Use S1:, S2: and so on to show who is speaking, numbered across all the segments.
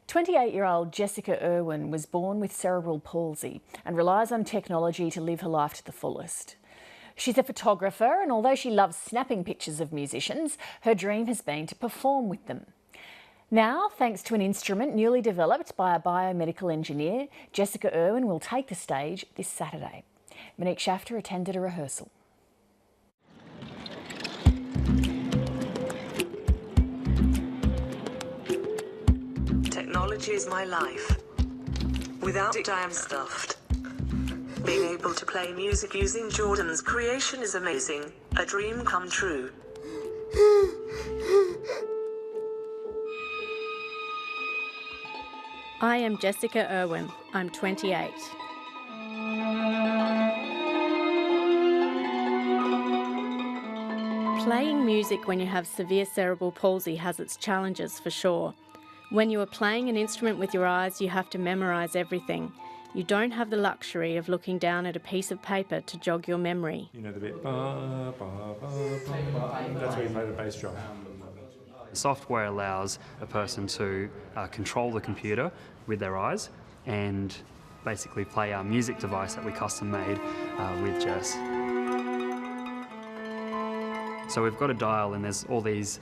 S1: 28-year-old Jessica Irwin was born with cerebral palsy and relies on technology to live her life to the fullest. She's a photographer, and although she loves snapping pictures of musicians, her dream has been to perform with them. Now, thanks to an instrument newly developed by a biomedical engineer, Jessica Irwin will take the stage this Saturday. Monique Shafter attended a rehearsal.
S2: Technology is my life. Without it, I am stuffed. Being able to play music using Jordan's creation is amazing. A dream come true.
S3: I am Jessica Irwin. I'm 28. Playing music when you have severe cerebral palsy has its challenges for sure. When you are playing an instrument with your eyes, you have to memorise everything. You don't have the luxury of looking down at a piece of paper to jog your memory.
S4: You know the bit, ba, ba, ba, ba. That's where you play the bass drum.
S5: Software allows a person to control the computer with their eyes and basically play our music device that we custom made with Jess. So we've got a dial and there's all these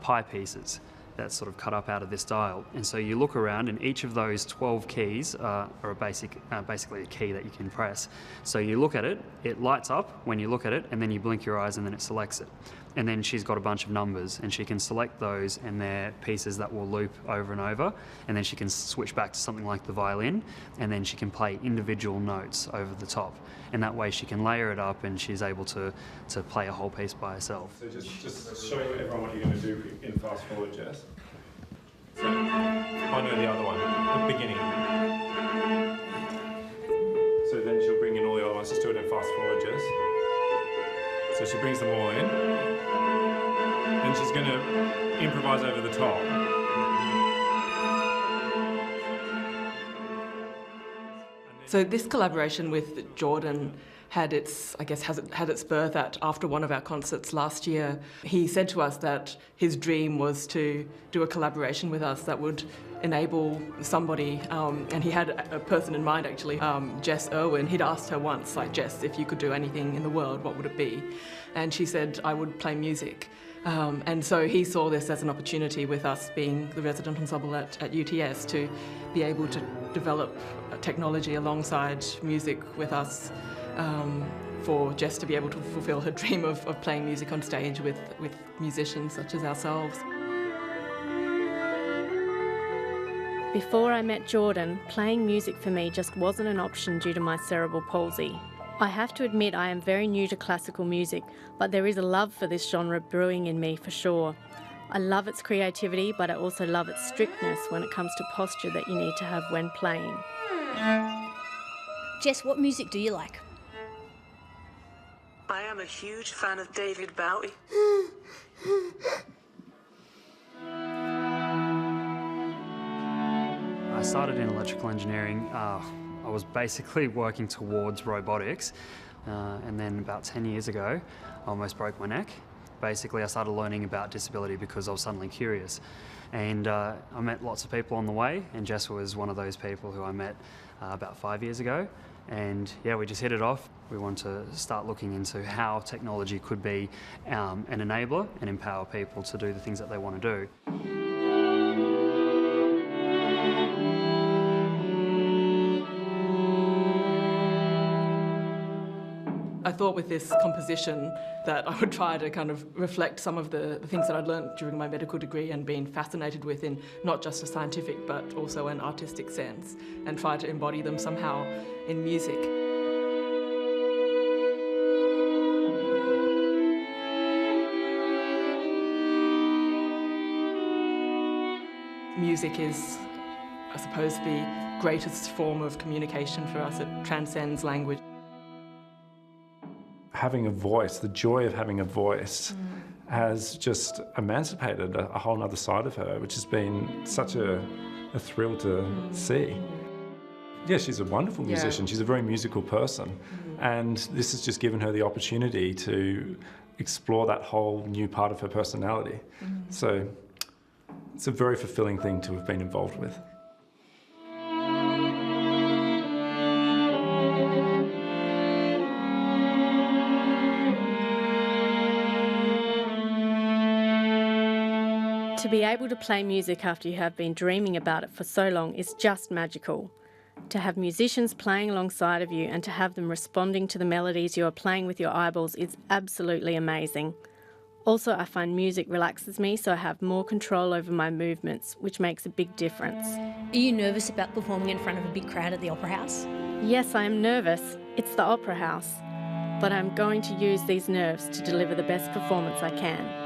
S5: pie pieces that's sort of cut up out of this dial. And so you look around and each of those 12 keys are basically a key that you can press. So you look at it, it lights up when you look at it, and then you blink your eyes and then it selects it. And then she's got a bunch of numbers and she can select those, and they're pieces that will loop over and over, and then she can switch back to something like the violin, and then she can play individual notes over the top. And that way she can layer it up and she's able to play a whole piece by herself.
S4: So just show everyone what you're going to do in fast forward, Jess. So, I know the other one, the beginning. So then she'll bring in all the other ones. Just do it in fast forward, Jess. So she brings them all in. Then she's going to improvise over the top.
S6: So this collaboration with Jordan had its birth after one of our concerts last year. He said to us that his dream was to do a collaboration with us that would enable somebody, and he had a person in mind actually, Jess Irwin. He'd asked her once, like, Jess, if you could do anything in the world, what would it be? And she said, I would play music. And so he saw this as an opportunity, with us being the resident ensemble at UTS, to be able to develop technology alongside music with us, for Jess to be able to fulfil her dream of playing music on stage with musicians such as ourselves.
S3: Before I met Jordan, playing music for me just wasn't an option due to my cerebral palsy. I have to admit I am very new to classical music, but there is a love for this genre brewing in me for sure. I love its creativity, but I also love its strictness when it comes to posture that you need to have when playing.
S7: Jess, what music do you like?
S2: I am a huge fan of David Bowie.
S5: I started in electrical engineering. I was basically working towards robotics, and then about 10 years ago, I almost broke my neck. Basically, I started learning about disability because I was suddenly curious. And I met lots of people on the way, and Jess was one of those people who I met about 5 years ago. And yeah, we just hit it off. We want to start looking into how technology could be an enabler and empower people to do the things that they want to do.
S6: I thought with this composition that I would try to kind of reflect some of the things that I'd learned during my medical degree and been fascinated with, in not just a scientific but also an artistic sense, and try to embody them somehow in music. Music is, I suppose, the greatest form of communication for us. It transcends language.
S4: Having a voice, the joy of having a voice, has just emancipated a whole other side of her, which has been such a thrill to see. Yeah, she's a wonderful musician. She's a very musical person. And this has just given her the opportunity to explore that whole new part of her personality. So it's a very fulfilling thing to have been involved with.
S3: To be able to play music after you have been dreaming about it for so long is just magical. To have musicians playing alongside of you and to have them responding to the melodies you are playing with your eyeballs is absolutely amazing. Also, I find music relaxes me, so I have more control over my movements, which makes a big difference.
S7: Are you nervous about performing in front of a big crowd at the Opera House?
S3: Yes, I am nervous. It's the Opera House. But I'm going to use these nerves to deliver the best performance I can.